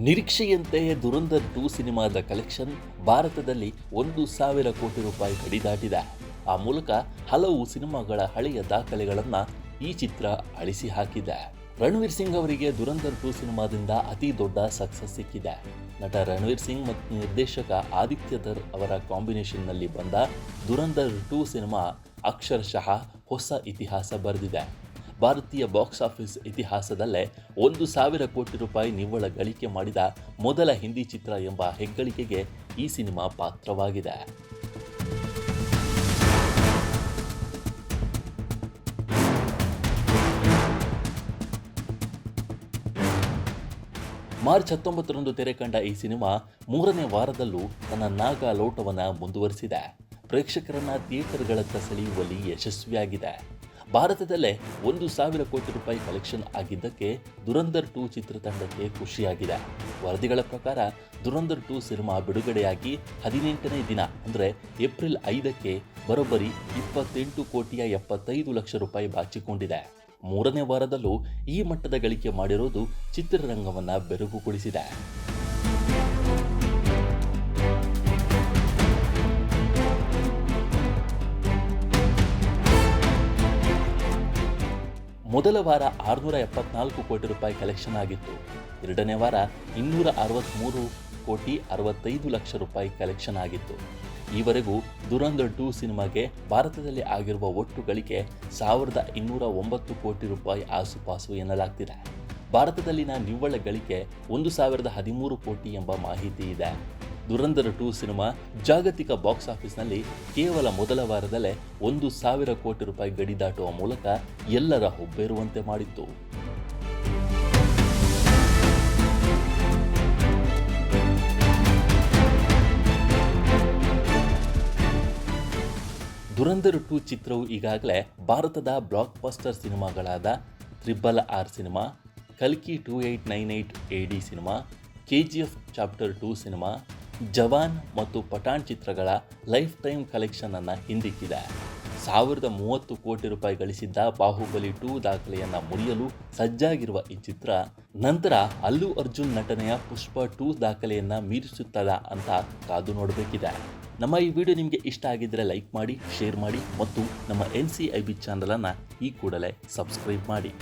ನಿರೀಕ್ಷೆಯಂತೆ ದುರಂಧರ್ 2 ಸಿನಿಮಾದ ಕಲೆಕ್ಷನ್ ಭಾರತದಲ್ಲಿ 1,000 ಕೋಟಿ ರೂಪಾಯಿ ಗಡಿ ದಾಟಿದೆ. ಆ ಮೂಲಕ ಹಲವು ಸಿನಿಮಾಗಳ ಹಳೆಯ ದಾಖಲೆಗಳನ್ನು ಈ ಚಿತ್ರ ಅಳಿಸಿ ಹಾಕಿದೆ. ರಣವೀರ್ ಸಿಂಗ್ ಅವರಿಗೆ ದುರಂಧರ್ 2 ಸಿನಿಮಾದಿಂದ ಅತಿ ದೊಡ್ಡ ಸಕ್ಸಸ್ ಸಿಕ್ಕಿದೆ. ನಟ ರಣವೀರ್ ಸಿಂಗ್ ಮತ್ತು ನಿರ್ದೇಶಕ ಆದಿತ್ಯ ಧರ್ ಅವರ ಕಾಂಬಿನೇಷನ್ನಲ್ಲಿ ಬಂದ ದುರಂಧರ್ 2 ಸಿನಿಮಾ ಅಕ್ಷರಶಃ ಹೊಸ ಇತಿಹಾಸ ಬರೆದಿದೆ. ಭಾರತೀಯ ಬಾಕ್ಸ್ ಆಫೀಸ್ ಇತಿಹಾಸದಲ್ಲೇ 1,000 ಕೋಟಿ ರೂಪಾಯಿ ನಿವ್ವಳ ಗಳಿಕೆ ಮಾಡಿದ ಮೊದಲ ಹಿಂದಿ ಚಿತ್ರ ಎಂಬ ಹೆಗ್ಗಳಿಕೆಗೆ ಈ ಸಿನಿಮಾ ಪಾತ್ರವಾಗಿದೆ. ಮಾರ್ಚ್ 19ರಂದು ತೆರೆ ಕಂಡ ಈ ಸಿನಿಮಾ 3ನೇ ವಾರದಲ್ಲೂ ತನ್ನ ನಾಗಾ ಲೋಟವನ್ನು ಮುಂದುವರಿಸಿದೆ. ಪ್ರೇಕ್ಷಕರನ್ನ ಥಿಯೇಟರ್ಗಳತ್ತ ಸೆಳೆಯುವಲ್ಲಿ ಯಶಸ್ವಿಯಾಗಿದೆ. ಭಾರತದಲ್ಲೇ 1,000 ಕೋಟಿ ರೂಪಾಯಿ ಕಲೆಕ್ಷನ್ ಆಗಿದ್ದಕ್ಕೆ ದುರಂಧರ್ 2 ಚಿತ್ರತಂಡಕ್ಕೆ ಖುಷಿಯಾಗಿದೆ. ವರದಿಗಳ ಪ್ರಕಾರ ದುರಂಧರ್ 2 ಸಿನಿಮಾ ಬಿಡುಗಡೆಯಾಗಿ 18ನೇ ದಿನ ಅಂದರೆ ಏಪ್ರಿಲ್ 5ಕ್ಕೆ ಬರೋಬ್ಬರಿ 28 ಕೋಟಿಯ 75 ಲಕ್ಷ ರೂಪಾಯಿ ಬಾಚಿಕೊಂಡಿದೆ. 3ನೇ ವಾರದಲ್ಲೂ ಈ ಮಟ್ಟದ ಗಳಿಕೆ ಮಾಡಿರೋದು ಚಿತ್ರರಂಗವನ್ನು ಬೆರಗುಗೊಳಿಸಿದೆ. ಮೊದಲ ವಾರ 674 ಕೋಟಿ ರೂಪಾಯಿ ಕಲೆಕ್ಷನ್ ಆಗಿತ್ತು. ಎರಡನೇ ವಾರ 263 ಕೋಟಿ 65 ಲಕ್ಷ ರೂಪಾಯಿ ಕಲೆಕ್ಷನ್ ಆಗಿತ್ತು. ಈವರೆಗೂ ದುರಂಧರ್ 2 ಸಿನಿಮಾಗೆ ಭಾರತದಲ್ಲಿ ಆಗಿರುವ ಒಟ್ಟು ಗಳಿಕೆ 1,209 ಕೋಟಿ ರೂಪಾಯಿ ಆಸುಪಾಸು ಎನ್ನಲಾಗ್ತಿದೆ. ಭಾರತದಲ್ಲಿನ ನಿವ್ವಳ ಗಳಿಕೆ 1,013 ಕೋಟಿ ಎಂಬ ಮಾಹಿತಿ ಇದೆ. ದುರಂಧರ್ 2 ಸಿನಿಮಾ ಜಾಗತಿಕ ಬಾಕ್ಸ್ ಆಫೀಸ್ನಲ್ಲಿ ಕೇವಲ ಮೊದಲ ವಾರದಲ್ಲೇ 1,000 ಕೋಟಿ ರೂಪಾಯಿ ಗಡಿ ದಾಟುವ ಮೂಲಕ ಎಲ್ಲರ ಹುಬ್ಬೇರುವಂತೆ ಮಾಡಿತ್ತು. ದುರಂಧರ್ 2 ಚಿತ್ರವು ಈಗಾಗಲೇ ಭಾರತದ ಬ್ಲಾಕ್ ಬಸ್ಟರ್ ಸಿನಿಮಾಗಳಾದ RRR ಸಿನಿಮಾ, ಕಲ್ಕಿ 2898 AD cinema, KGF chapter 2 cinema, Jawan ಮತ್ತು ಪಠಾಣ್ ಚಿತ್ರಗಳ ಲೈಫ್ ಟೈಮ್ ಕಲೆಕ್ಷನ್ ಅನ್ನು ಹಿಂದಿಕ್ಕಿದೆ. 1,030 ಕೋಟಿ ರೂಪಾಯಿ ಗಳಿಸಿದ್ದ ಬಾಹುಬಲಿ 2 ದಾಖಲೆಯನ್ನು ಮುರಿಯಲು ಸಜ್ಜಾಗಿರುವ ಈ ಚಿತ್ರ ನಂತರ ಅಲ್ಲು ಅರ್ಜುನ್ ನಟನೆಯ ಪುಷ್ಪ 2 ದಾಖಲೆಯನ್ನು ಮೀರಿಸುತ್ತದ ಅಂತ ಕಾದು ನೋಡಬೇಕಿದೆ. ನಮ್ಮ ಈ ವಿಡಿಯೋ ನಿಮಗೆ ಇಷ್ಟ ಆಗಿದ್ದರೆ ಲೈಕ್ ಮಾಡಿ, ಶೇರ್ ಮಾಡಿ ಮತ್ತು ನಮ್ಮ NCIB ಚಾನಲನ್ನು ಈ ಕೂಡಲೇ ಸಬ್ಸ್ಕ್ರೈಬ್ ಮಾಡಿ.